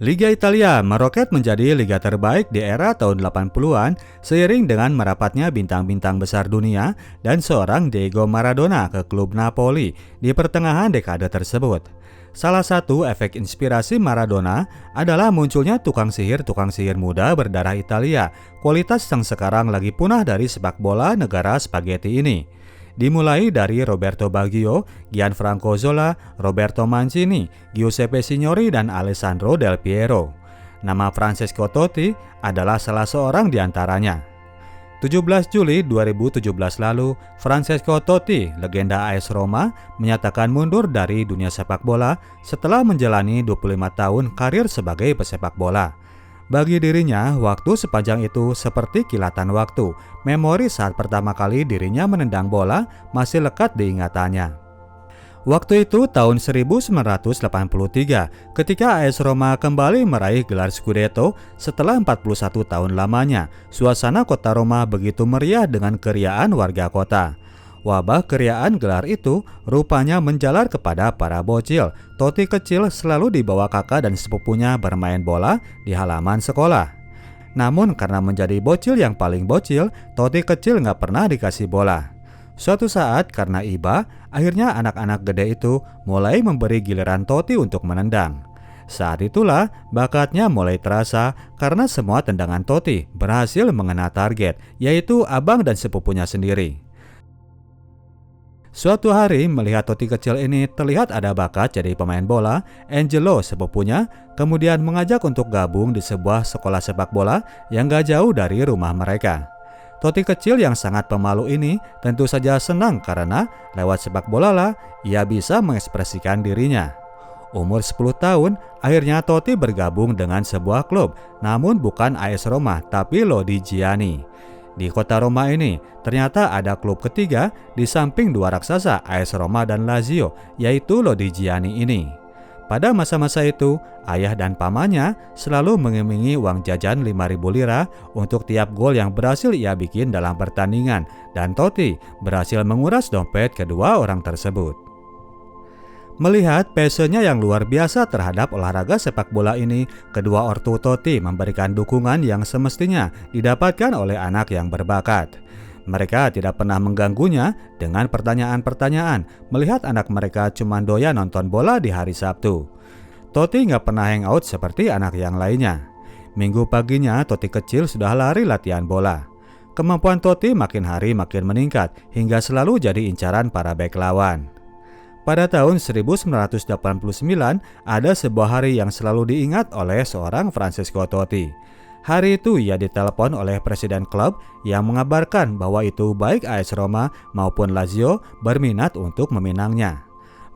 Liga Italia meroket menjadi liga terbaik di era tahun 80-an seiring dengan merapatnya bintang-bintang besar dunia dan seorang Diego Maradona ke klub Napoli di pertengahan dekade tersebut. Salah satu efek inspirasi Maradona adalah munculnya tukang sihir muda berdarah Italia, kualitas yang sekarang lagi punah dari sepak bola negara spaghetti ini. Dimulai dari Roberto Baggio, Gianfranco Zola, Roberto Mancini, Giuseppe Signori, dan Alessandro Del Piero. Nama Francesco Totti adalah salah seorang di antaranya. 17 Juli 2017 lalu, Francesco Totti, legenda AS Roma, menyatakan mundur dari dunia sepak bola setelah menjalani 25 tahun karir sebagai pesepak bola. Bagi dirinya, waktu sepanjang itu seperti kilatan waktu. Memori saat pertama kali dirinya menendang bola masih lekat di ingatannya. Waktu itu tahun 1983, ketika AS Roma kembali meraih gelar Scudetto setelah 41 tahun lamanya. Suasana kota Roma begitu meriah dengan keriaan warga kota. Wabah keriaan gelar itu rupanya menjalar kepada para bocil. Totti kecil selalu dibawa kakak dan sepupunya bermain bola di halaman sekolah. Namun karena menjadi bocil yang paling bocil, Totti kecil nggak pernah dikasih bola. Suatu saat karena iba, akhirnya anak-anak gede itu mulai memberi giliran Totti untuk menendang. Saat itulah bakatnya mulai terasa karena semua tendangan Totti berhasil mengena target, yaitu abang dan sepupunya sendiri. Suatu hari melihat Totti kecil ini terlihat ada bakat jadi pemain bola, Angelo sepupunya kemudian mengajak untuk gabung di sebuah sekolah sepak bola yang gak jauh dari rumah mereka. Totti kecil yang sangat pemalu ini tentu saja senang karena lewat sepak bola lah ia bisa mengekspresikan dirinya. Umur 10 tahun, akhirnya Totti bergabung dengan sebuah klub, namun bukan AS Roma tapi Lodi Gianni. Di kota Roma ini, ternyata ada klub ketiga di samping dua raksasa AS Roma dan Lazio, yaitu Lodi Gianni ini. Pada masa-masa itu, ayah dan pamannya selalu mengimingi uang jajan 5.000 lira untuk tiap gol yang berhasil ia bikin dalam pertandingan, dan Totti berhasil menguras dompet kedua orang tersebut. Melihat passionnya yang luar biasa terhadap olahraga sepak bola ini, kedua ortu Totti memberikan dukungan yang semestinya didapatkan oleh anak yang berbakat. Mereka tidak pernah mengganggunya dengan pertanyaan-pertanyaan melihat anak mereka cuma doyan nonton bola di hari Sabtu. Totti nggak pernah hangout seperti anak yang lainnya. Minggu paginya Totti kecil sudah lari latihan bola. Kemampuan Totti makin hari makin meningkat hingga selalu jadi incaran para bek lawan. Pada tahun 1989, ada sebuah hari yang selalu diingat oleh seorang Francesco Totti. Hari itu ia ditelepon oleh presiden klub yang mengabarkan bahwa itu baik AS Roma maupun Lazio berminat untuk meminangnya.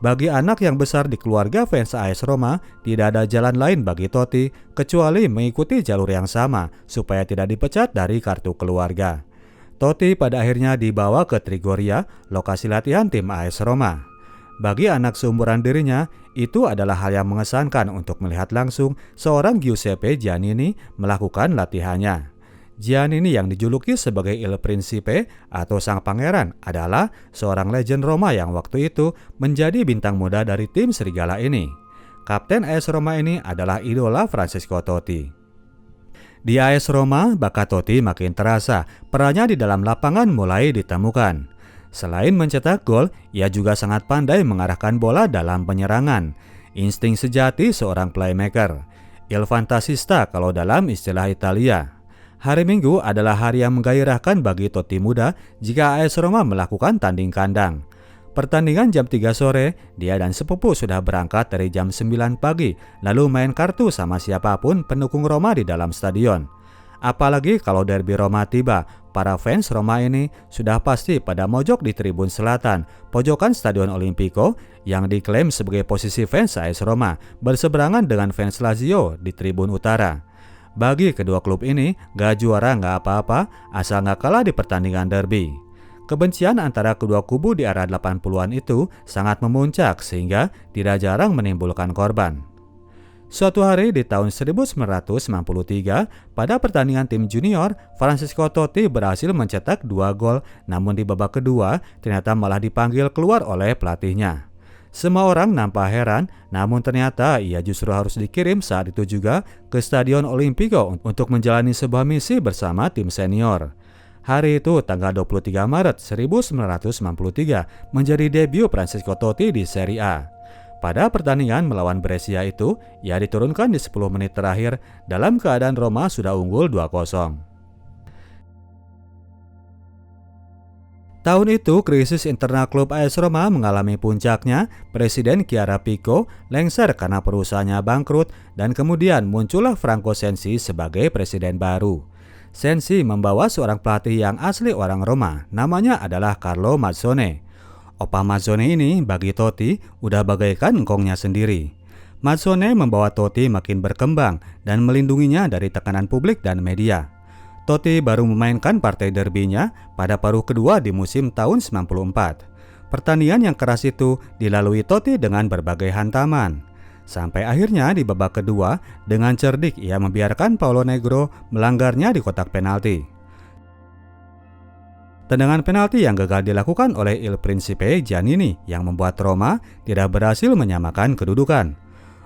Bagi anak yang besar di keluarga fans AS Roma, tidak ada jalan lain bagi Totti kecuali mengikuti jalur yang sama supaya tidak dipecat dari kartu keluarga. Totti pada akhirnya dibawa ke Trigoria, lokasi latihan tim AS Roma. Bagi anak seumuran dirinya, itu adalah hal yang mengesankan untuk melihat langsung seorang Giuseppe Giannini melakukan latihannya. Giannini yang dijuluki sebagai Il Principe atau Sang Pangeran adalah seorang legend Roma yang waktu itu menjadi bintang muda dari tim Serigala ini. Kapten AS Roma ini adalah idola Francesco Totti. Di AS Roma, bakat Totti makin terasa, perannya di dalam lapangan mulai ditemukan. Selain mencetak gol, ia juga sangat pandai mengarahkan bola dalam penyerangan. Insting sejati seorang playmaker. Il fantasista kalau dalam istilah Italia. Hari Minggu adalah hari yang menggairahkan bagi Totti muda jika AS Roma melakukan tanding kandang. Pertandingan jam 3 sore, dia dan sepupu sudah berangkat dari jam 9 pagi, lalu main kartu sama siapapun pendukung Roma di dalam stadion. Apalagi kalau derby Roma tiba, para fans Roma ini sudah pasti pada mojok di tribun selatan, pojokan Stadion Olimpico yang diklaim sebagai posisi fans AS Roma, berseberangan dengan fans Lazio di tribun utara. Bagi kedua klub ini, gak juara gak apa-apa, asal gak kalah di pertandingan derby. Kebencian antara kedua kubu di era 80-an itu sangat memuncak sehingga tidak jarang menimbulkan korban. Suatu hari di tahun 1993, pada pertandingan tim junior, Francesco Totti berhasil mencetak 2 gol, namun di babak kedua ternyata malah dipanggil keluar oleh pelatihnya. Semua orang nampak heran, namun ternyata ia justru harus dikirim saat itu juga ke Stadion Olimpico untuk menjalani sebuah misi bersama tim senior. Hari itu, tanggal 23 Maret 1993, menjadi debut Francesco Totti di Serie A. Pada pertandingan melawan Brescia itu, ia diturunkan di 10 menit terakhir dalam keadaan Roma sudah unggul 2-0. Tahun itu, krisis internal klub AS Roma mengalami puncaknya. Presiden Chiara Pico lengser karena perusahaannya bangkrut dan kemudian muncullah Franco Sensi sebagai presiden baru. Sensi membawa seorang pelatih yang asli orang Roma, namanya adalah Carlo Mazzone. Opa Mazzone ini bagi Totti udah bagaikan engkongnya sendiri. Mazzone membawa Totti makin berkembang dan melindunginya dari tekanan publik dan media. Totti baru memainkan partai derbynya pada paruh kedua di musim tahun 94. Pertandingan yang keras itu dilalui Totti dengan berbagai hantaman. Sampai akhirnya di babak kedua, dengan cerdik ia membiarkan Paolo Negro melanggarnya di kotak penalti. Tendangan penalti yang gagal dilakukan oleh Il Principe Giannini yang membuat Roma tidak berhasil menyamakan kedudukan.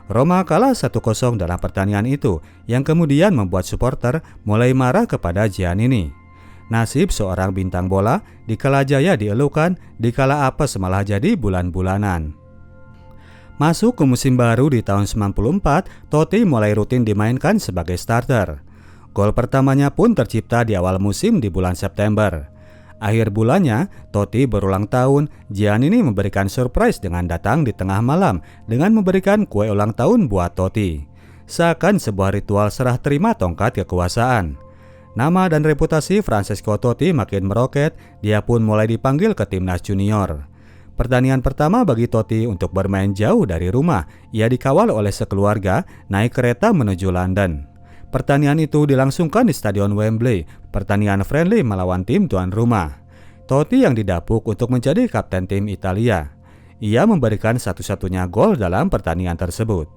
Roma kalah 1-0 dalam pertandingan itu yang kemudian membuat supporter mulai marah kepada Giannini. Nasib seorang bintang bola dikala jaya dielukan, dikala apes malah jadi bulan-bulanan. Masuk ke musim baru di tahun 94, Totti mulai rutin dimainkan sebagai starter. Gol pertamanya pun tercipta di awal musim di bulan September. Akhir bulannya, Totti berulang tahun, Giannini memberikan surprise dengan datang di tengah malam dengan memberikan kue ulang tahun buat Totti. Seakan sebuah ritual serah terima tongkat kekuasaan. Nama dan reputasi Francesco Totti makin meroket, dia pun mulai dipanggil ke timnas junior. Pertandingan pertama bagi Totti untuk bermain jauh dari rumah, ia dikawal oleh sekeluarga naik kereta menuju London. Pertandingan itu dilangsungkan di Stadion Wembley, pertandingan friendly melawan tim tuan rumah. Totti yang didapuk untuk menjadi kapten tim Italia. Ia memberikan satu-satunya gol dalam pertandingan tersebut.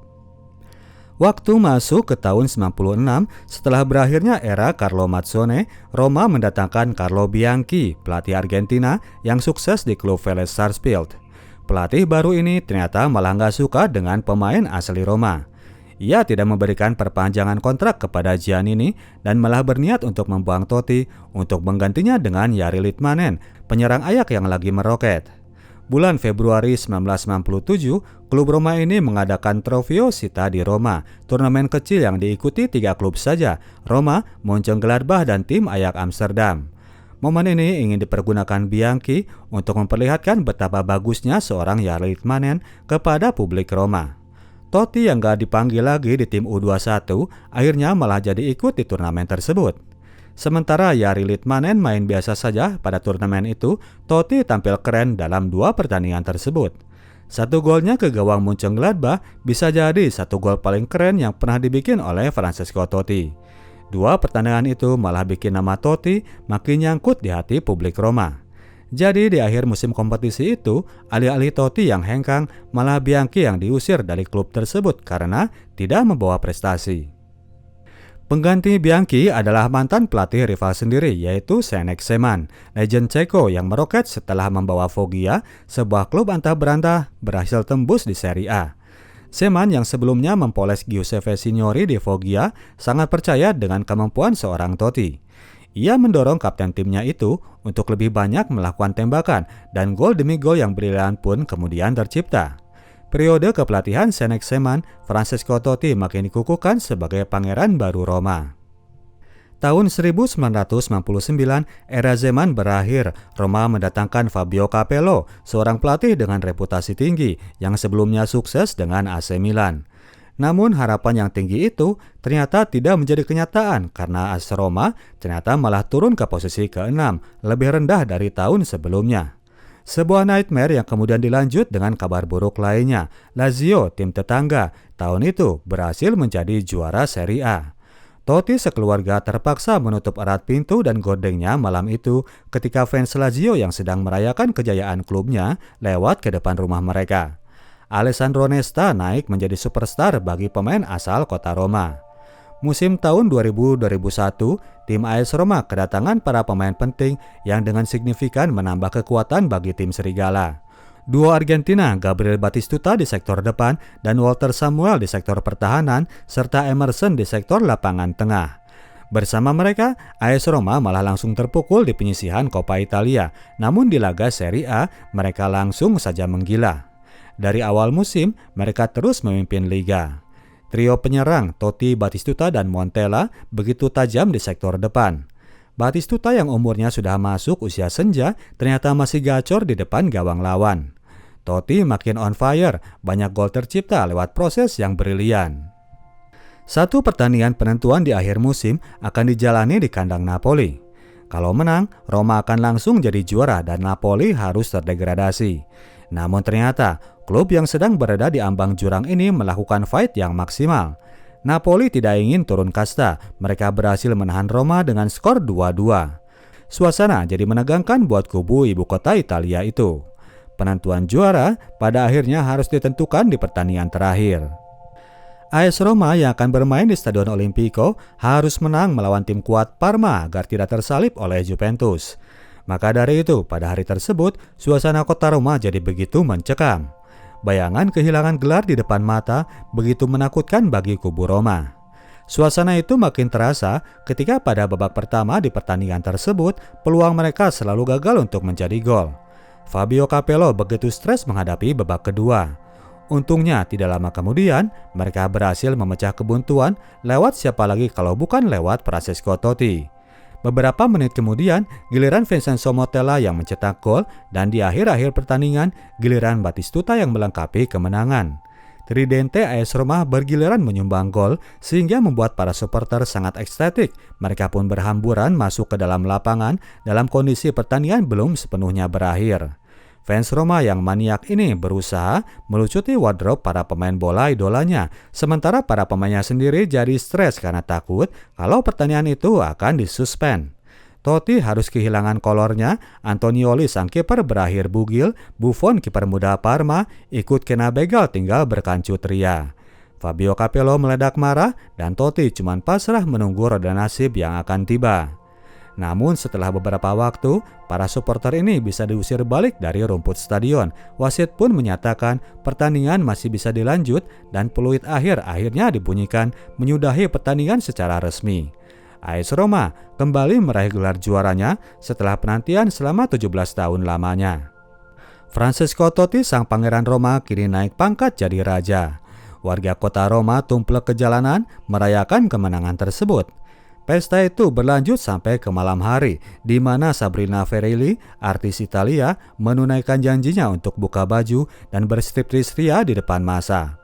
Waktu masuk ke tahun 96, setelah berakhirnya era Carlo Mazzone, Roma mendatangkan Carlo Bianchi, pelatih Argentina yang sukses di klub Vélez Sarsfield. Pelatih baru ini ternyata malah nggak suka dengan pemain asli Roma. Ia tidak memberikan perpanjangan kontrak kepada Giannini dan malah berniat untuk membuang Totti untuk menggantinya dengan Jari Litmanen, penyerang Ajax yang lagi meroket. Bulan Februari 1997, klub Roma ini mengadakan Trofeo Città di Roma, turnamen kecil yang diikuti 3 klub saja, Roma, Mönchengladbach, dan tim Ajax Amsterdam. Momen ini ingin dipergunakan Bianchi untuk memperlihatkan betapa bagusnya seorang Jari Litmanen kepada publik Roma. Totti yang gak dipanggil lagi di tim U21 akhirnya malah jadi ikut di turnamen tersebut. Sementara Jari Litmanen main biasa saja pada turnamen itu, Totti tampil keren dalam 2 pertandingan tersebut. 1 golnya ke gawang Mönchengladbach bisa jadi 1 gol paling keren yang pernah dibikin oleh Francesco Totti. 2 pertandingan itu malah bikin nama Totti makin nyangkut di hati publik Roma. Jadi di akhir musim kompetisi itu, alih-alih Totti yang hengkang, malah Bianchi yang diusir dari klub tersebut karena tidak membawa prestasi. Pengganti Bianchi adalah mantan pelatih rival sendiri, yaitu Zdeněk Zeman, legend Ceko yang meroket setelah membawa Foggia, sebuah klub antah berantah, berhasil tembus di Serie A. Zeman yang sebelumnya mempoles Giuseppe Signori di Foggia sangat percaya dengan kemampuan seorang Totti. Ia mendorong kapten timnya itu untuk lebih banyak melakukan tembakan dan gol demi gol yang brilian pun kemudian tercipta. Periode kepelatihan Zdeněk Zeman, Francesco Totti makin dikukuhkan sebagai pangeran baru Roma. Tahun 1999, era Zeman berakhir. Roma mendatangkan Fabio Capello, seorang pelatih dengan reputasi tinggi yang sebelumnya sukses dengan AC Milan. Namun harapan yang tinggi itu ternyata tidak menjadi kenyataan karena AS Roma ternyata malah turun ke posisi ke-6, lebih rendah dari tahun sebelumnya. Sebuah nightmare yang kemudian dilanjut dengan kabar buruk lainnya. Lazio, tim tetangga, tahun itu berhasil menjadi juara Serie A. Totti sekeluarga terpaksa menutup erat pintu dan gordengnya malam itu ketika fans Lazio yang sedang merayakan kejayaan klubnya lewat ke depan rumah mereka. Alessandro Nesta naik menjadi superstar bagi pemain asal kota Roma. Musim tahun 2000-2001, tim AS Roma kedatangan para pemain penting yang dengan signifikan menambah kekuatan bagi tim Serigala. Duo Argentina, Gabriel Batistuta di sektor depan dan Walter Samuel di sektor pertahanan, serta Emerson di sektor lapangan tengah. Bersama mereka, AS Roma malah langsung terpukul di penyisihan Coppa Italia, namun di laga Serie A mereka langsung saja menggila. Dari awal musim, mereka terus memimpin liga. Trio penyerang Totti, Batistuta, dan Montella begitu tajam di sektor depan. Batistuta yang umurnya sudah masuk usia senja ternyata masih gacor di depan gawang lawan. Totti makin on fire, banyak gol tercipta lewat proses yang brilian. Satu pertandingan penentuan di akhir musim akan dijalani di kandang Napoli. Kalau menang, Roma akan langsung jadi juara dan Napoli harus terdegradasi. Namun ternyata, klub yang sedang berada di ambang jurang ini melakukan fight yang maksimal. Napoli tidak ingin turun kasta, mereka berhasil menahan Roma dengan skor 2-2. Suasana jadi menegangkan buat kubu ibu kota Italia itu. Penentuan juara pada akhirnya harus ditentukan di pertandingan terakhir. AS Roma yang akan bermain di Stadion Olimpico harus menang melawan tim kuat Parma agar tidak tersalib oleh Juventus. Maka dari itu, pada hari tersebut, suasana kota Roma jadi begitu mencekam. Bayangan kehilangan gelar di depan mata begitu menakutkan bagi kubu Roma. Suasana itu makin terasa ketika pada babak pertama di pertandingan tersebut, peluang mereka selalu gagal untuk menjadi gol. Fabio Capello begitu stres menghadapi babak kedua. Untungnya tidak lama kemudian, mereka berhasil memecah kebuntuan lewat siapa lagi kalau bukan lewat Francesco Totti. Beberapa menit kemudian, giliran Vincenzo Montella yang mencetak gol dan di akhir-akhir pertandingan, giliran Batistuta yang melengkapi kemenangan. Tridente AS Roma bergiliran menyumbang gol sehingga membuat para supporter sangat ekstatik. Mereka pun berhamburan masuk ke dalam lapangan dalam kondisi pertandingan belum sepenuhnya berakhir. Fans Roma yang maniak ini berusaha melucuti wardrobe para pemain bola idolanya, sementara para pemainnya sendiri jadi stres karena takut kalau pertandingan itu akan disuspend. Totti harus kehilangan kolornya, Antonioli sang kiper berakhir bugil, Buffon kiper muda Parma ikut kena begal tinggal berkancut ria. Fabio Capello meledak marah dan Totti cuma pasrah menunggu roda nasib yang akan tiba. Namun setelah beberapa waktu, para supporter ini bisa diusir balik dari rumput stadion. Wasit pun menyatakan pertandingan masih bisa dilanjut dan peluit akhir akhirnya dibunyikan menyudahi pertandingan secara resmi. AS Roma kembali meraih gelar juaranya setelah penantian selama 17 tahun lamanya. Francesco Totti sang pangeran Roma kini naik pangkat jadi raja. Warga kota Roma tumplek ke jalanan merayakan kemenangan tersebut. Pesta itu berlanjut sampai ke malam hari, di mana Sabrina Ferilli, artis Italia, menunaikan janjinya untuk buka baju dan berstriptease ria di depan masa.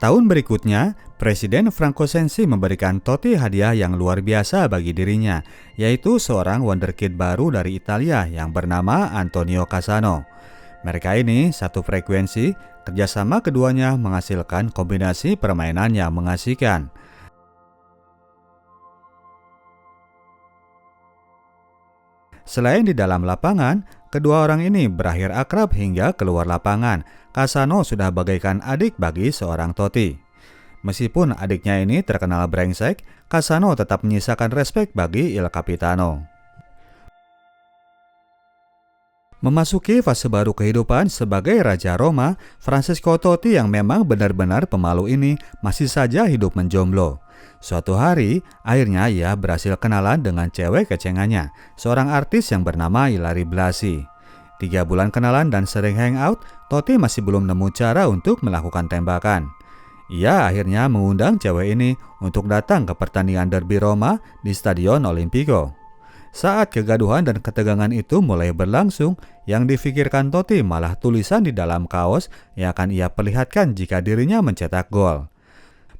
Tahun berikutnya, Presiden Franco Sensi memberikan Totti hadiah yang luar biasa bagi dirinya, yaitu seorang wonderkid baru dari Italia yang bernama Antonio Cassano. Mereka ini satu frekuensi, kerjasama keduanya menghasilkan kombinasi permainan yang mengasihkan. Selain di dalam lapangan, kedua orang ini berakhir akrab hingga keluar lapangan. Cassano sudah bagaikan adik bagi seorang Totti. Meskipun adiknya ini terkenal brengsek, Cassano tetap menyisakan respek bagi Il Capitano. Memasuki fase baru kehidupan sebagai Raja Roma, Francesco Totti yang memang benar-benar pemalu ini masih saja hidup menjomblo. Suatu hari, akhirnya ia berhasil kenalan dengan cewek kecengannya, seorang artis yang bernama Ilari Blasi. 3 bulan kenalan dan sering hangout, Totti masih belum nemu cara untuk melakukan tembakan. Ia akhirnya mengundang cewek ini untuk datang ke pertandingan derby Roma di Stadion Olimpico. Saat kegaduhan dan ketegangan itu mulai berlangsung, yang difikirkan Totti malah tulisan di dalam kaos yang akan ia perlihatkan jika dirinya mencetak gol.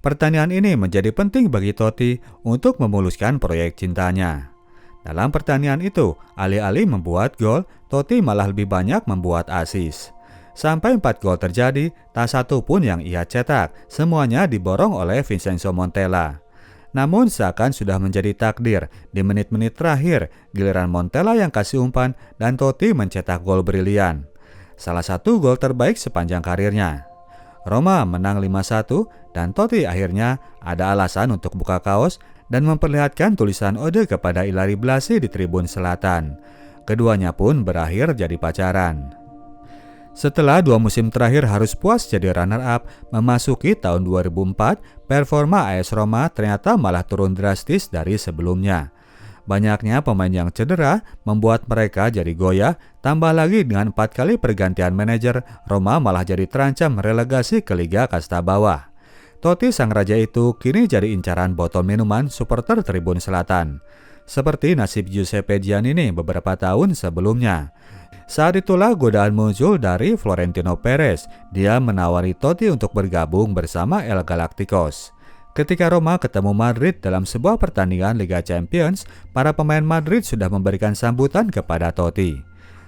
Pertandingan ini menjadi penting bagi Totti untuk memuluskan proyek cintanya. Dalam pertandingan itu, alih-alih membuat gol, Totti malah lebih banyak membuat assist. Sampai 4 gol terjadi, tak satu pun yang ia cetak, semuanya diborong oleh Vincenzo Montella. Namun seakan sudah menjadi takdir, di menit-menit terakhir, giliran Montella yang kasih umpan dan Totti mencetak gol brilian. Salah satu gol terbaik sepanjang karirnya. Roma menang 5-1 dan Totti akhirnya ada alasan untuk buka kaos dan memperlihatkan tulisan ode kepada Ilari Blasi di tribun selatan. Keduanya pun berakhir jadi pacaran. Setelah 2 musim terakhir harus puas jadi runner-up, memasuki tahun 2004, performa AS Roma ternyata malah turun drastis dari sebelumnya. Banyaknya pemain yang cedera membuat mereka jadi goyah, tambah lagi dengan 4 kali pergantian manajer, Roma malah jadi terancam relegasi ke Liga Kasta Bawah. Totti sang raja itu kini jadi incaran botol minuman supporter Tribun Selatan. Seperti nasib Giuseppe Giannini beberapa tahun sebelumnya. Saat itulah godaan muncul dari Florentino Perez. Dia menawari Totti untuk bergabung bersama El Galacticos. Ketika Roma ketemu Madrid dalam sebuah pertandingan Liga Champions, para pemain Madrid sudah memberikan sambutan kepada Totti.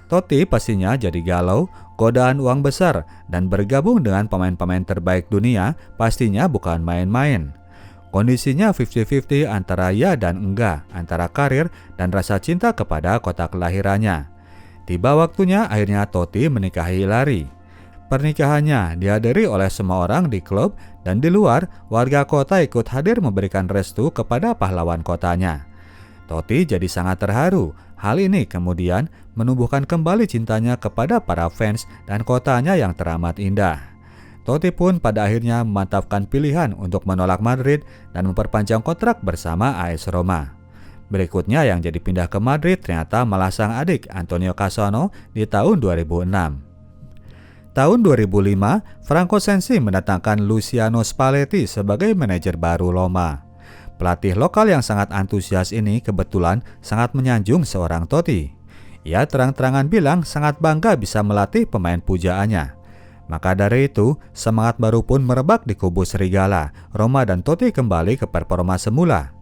Totti pastinya jadi galau, godaan uang besar, dan bergabung dengan pemain-pemain terbaik dunia pastinya bukan main-main. Kondisinya 50-50 antara ya dan enggak, antara karir dan rasa cinta kepada kota kelahirannya. Tiba waktunya akhirnya Totti menikahi Ilari. Pernikahannya dihadiri oleh semua orang di klub dan di luar, warga kota ikut hadir memberikan restu kepada pahlawan kotanya. Totti jadi sangat terharu. Hal ini kemudian menumbuhkan kembali cintanya kepada para fans dan kotanya yang teramat indah. Totti pun pada akhirnya memantapkan pilihan untuk menolak Madrid dan memperpanjang kontrak bersama AS Roma. Berikutnya yang jadi pindah ke Madrid ternyata malah sang adik Antonio Cassano di tahun 2006. Tahun 2005, Franco Sensi mendatangkan Luciano Spalletti sebagai manajer baru Roma. Pelatih lokal yang sangat antusias ini kebetulan sangat menyanjung seorang Totti. Ia terang-terangan bilang sangat bangga bisa melatih pemain pujaannya. Maka dari itu, semangat baru pun merebak di kubu Serigala. Roma dan Totti kembali ke performa semula.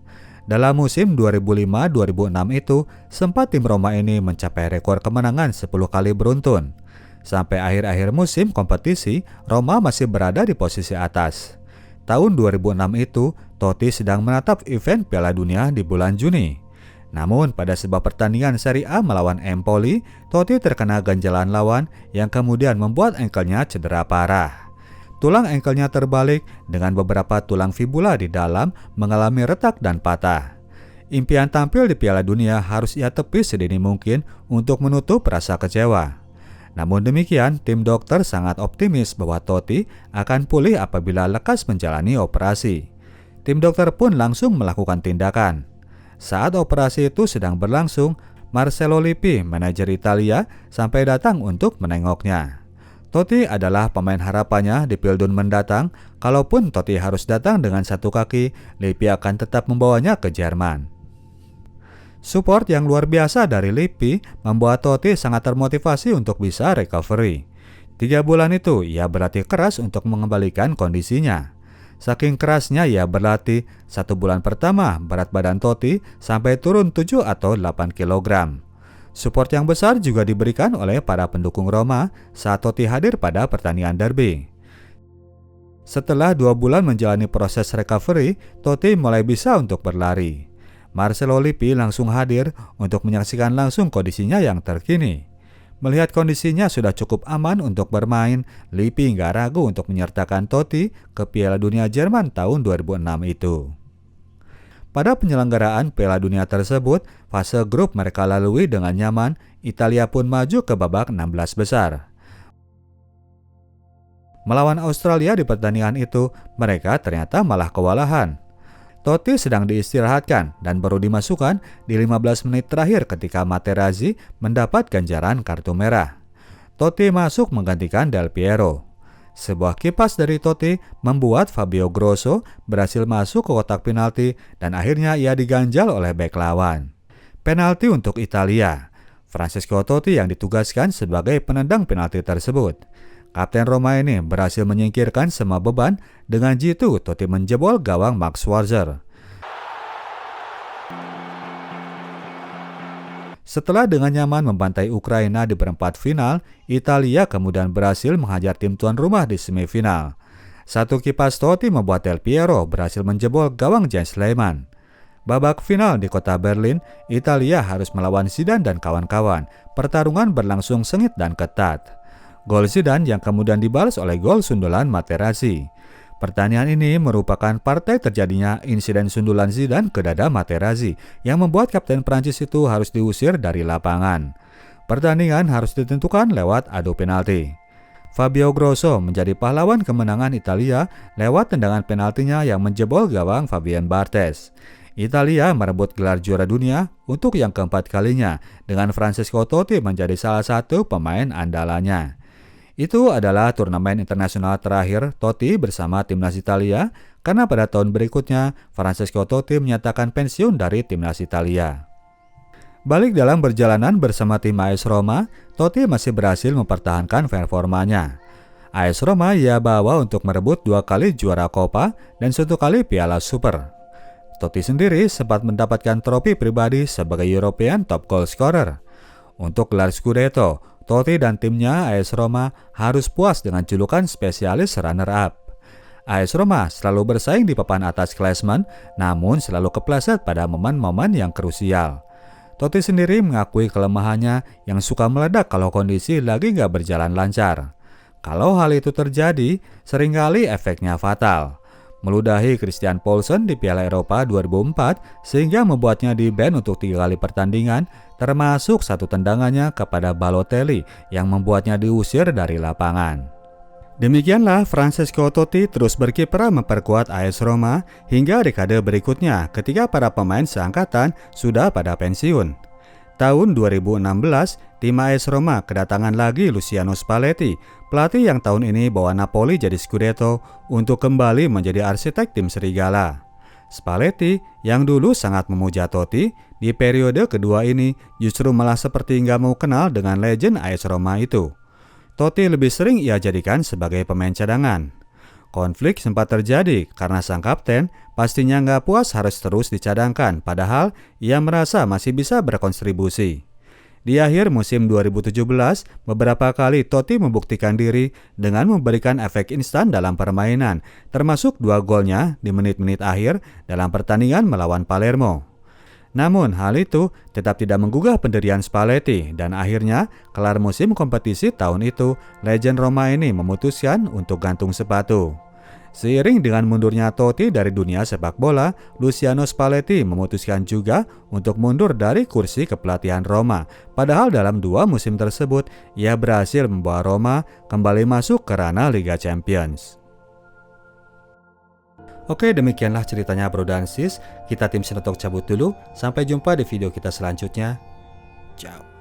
Dalam musim 2005-2006 itu, sempat tim Roma ini mencapai rekor kemenangan 10 kali beruntun. Sampai akhir-akhir musim kompetisi, Roma masih berada di posisi atas. Tahun 2006 itu, Totti sedang menatap event Piala Dunia di bulan Juni. Namun pada sebuah pertandingan Serie A melawan Empoli, Totti terkena ganjalan lawan yang kemudian membuat engkelnya cedera parah. Tulang engkelnya terbalik dengan beberapa tulang fibula di dalam mengalami retak dan patah. Impian tampil di Piala Dunia harus ia tepis sedini mungkin untuk menutup rasa kecewa. Namun demikian, tim dokter sangat optimis bahwa Totti akan pulih apabila lekas menjalani operasi. Tim dokter pun langsung melakukan tindakan. Saat operasi itu sedang berlangsung, Marcello Lippi, manajer Italia, sampai datang untuk menengoknya. Totti adalah pemain harapannya di Pildun mendatang. Kalaupun Totti harus datang dengan satu kaki, Lippi akan tetap membawanya ke Jerman. Support yang luar biasa dari Lippi membuat Totti sangat termotivasi untuk bisa recovery. 3 bulan itu ia berlatih keras untuk mengembalikan kondisinya. Saking kerasnya ia berlatih, 1 bulan pertama berat badan Totti sampai turun 7 atau 8 kg. Support yang besar juga diberikan oleh para pendukung Roma saat Totti hadir pada pertandingan derby. Setelah 2 bulan menjalani proses recovery, Totti mulai bisa untuk berlari. Marcello Lippi langsung hadir untuk menyaksikan langsung kondisinya yang terkini. Melihat kondisinya sudah cukup aman untuk bermain, Lippi nggak ragu untuk menyertakan Totti ke Piala Dunia Jerman tahun 2006 itu. Pada penyelenggaraan Piala Dunia tersebut, fase grup mereka lalui dengan nyaman. Italia pun maju ke babak 16 besar. Melawan Australia di pertandingan itu, mereka ternyata malah kewalahan. Totti sedang diistirahatkan dan baru dimasukkan di 15 menit terakhir ketika Materazzi mendapat ganjaran kartu merah. Totti masuk menggantikan Del Piero. Sebuah kipas dari Totti membuat Fabio Grosso berhasil masuk ke kotak penalti dan akhirnya ia diganjal oleh bek lawan. Penalti untuk Italia. Francesco Totti yang ditugaskan sebagai penendang penalti tersebut. Kapten Roma ini berhasil menyingkirkan semua beban. Dengan jitu Totti menjebol gawang Max Scherzer. Setelah dengan nyaman membantai Ukraina di perempat final, Italia kemudian berhasil menghajar tim tuan rumah di semifinal. Satu kipas Totti membuat Del Piero berhasil menjebol gawang Jens Lehmann. Babak final di kota Berlin, Italia harus melawan Zidane dan kawan-kawan. Pertarungan berlangsung sengit dan ketat. Gol Zidane yang kemudian dibalas oleh gol sundulan Materazzi. Pertandingan ini merupakan partai terjadinya insiden sundulan Zidane ke dada Materazzi yang membuat kapten Prancis itu harus diusir dari lapangan. Pertandingan harus ditentukan lewat adu penalti. Fabio Grosso menjadi pahlawan kemenangan Italia lewat tendangan penaltinya yang menjebol gawang Fabian Barthez. Italia merebut gelar juara dunia untuk yang keempat kalinya dengan Francesco Totti menjadi salah satu pemain andalannya. Itu adalah turnamen internasional terakhir Totti bersama timnas Italia karena pada tahun berikutnya Francesco Totti menyatakan pensiun dari timnas Italia. Balik dalam perjalanan bersama tim AS Roma, Totti masih berhasil mempertahankan performanya. AS Roma ia bawa untuk merebut 2 kali juara Coppa dan 1 kali Piala Super. Totti sendiri sempat mendapatkan trofi pribadi sebagai European Top Goal Scorer. Untuk gelar Scudetto, Totti dan timnya AS Roma harus puas dengan julukan spesialis runner-up. AS Roma selalu bersaing di papan atas klasemen, namun selalu kepleset pada momen-momen yang krusial. Totti sendiri mengakui kelemahannya yang suka meledak kalau kondisi lagi nggak berjalan lancar. Kalau hal itu terjadi, seringkali efeknya fatal. Meludahi Christian Poulsen di Piala Eropa 2004 sehingga membuatnya di-ban untuk 3 kali pertandingan, termasuk 1 tendangannya kepada Balotelli yang membuatnya diusir dari lapangan. Demikianlah Francesco Totti terus berkiprah memperkuat AS Roma hingga dekade berikutnya ketika para pemain seangkatan sudah pada pensiun. Tahun 2016, tim AS Roma kedatangan lagi Luciano Spalletti, pelatih yang tahun ini bawa Napoli jadi Scudetto untuk kembali menjadi arsitek tim Serigala. Spalletti yang dulu sangat memuja Totti, di periode kedua ini justru malah seperti nggak mau kenal dengan legend AS Roma itu. Totti lebih sering ia jadikan sebagai pemain cadangan. Konflik sempat terjadi karena sang kapten pastinya nggak puas harus terus dicadangkan, padahal ia merasa masih bisa berkontribusi. Di akhir musim 2017, beberapa kali Totti membuktikan diri dengan memberikan efek instan dalam permainan, termasuk 2 golnya di menit-menit akhir dalam pertandingan melawan Palermo. Namun hal itu tetap tidak menggugah pendirian Spalletti dan akhirnya kelar musim kompetisi tahun itu, legend Roma ini memutuskan untuk gantung sepatu. Seiring dengan mundurnya Totti dari dunia sepak bola, Luciano Spalletti memutuskan juga untuk mundur dari kursi kepelatihan Roma. Padahal dalam 2 musim tersebut, ia berhasil membawa Roma kembali masuk ke ranah Liga Champions. Oke, demikianlah ceritanya Bro dan Sis. Kita tim Sinotok cabut dulu. Sampai jumpa di video kita selanjutnya. Ciao.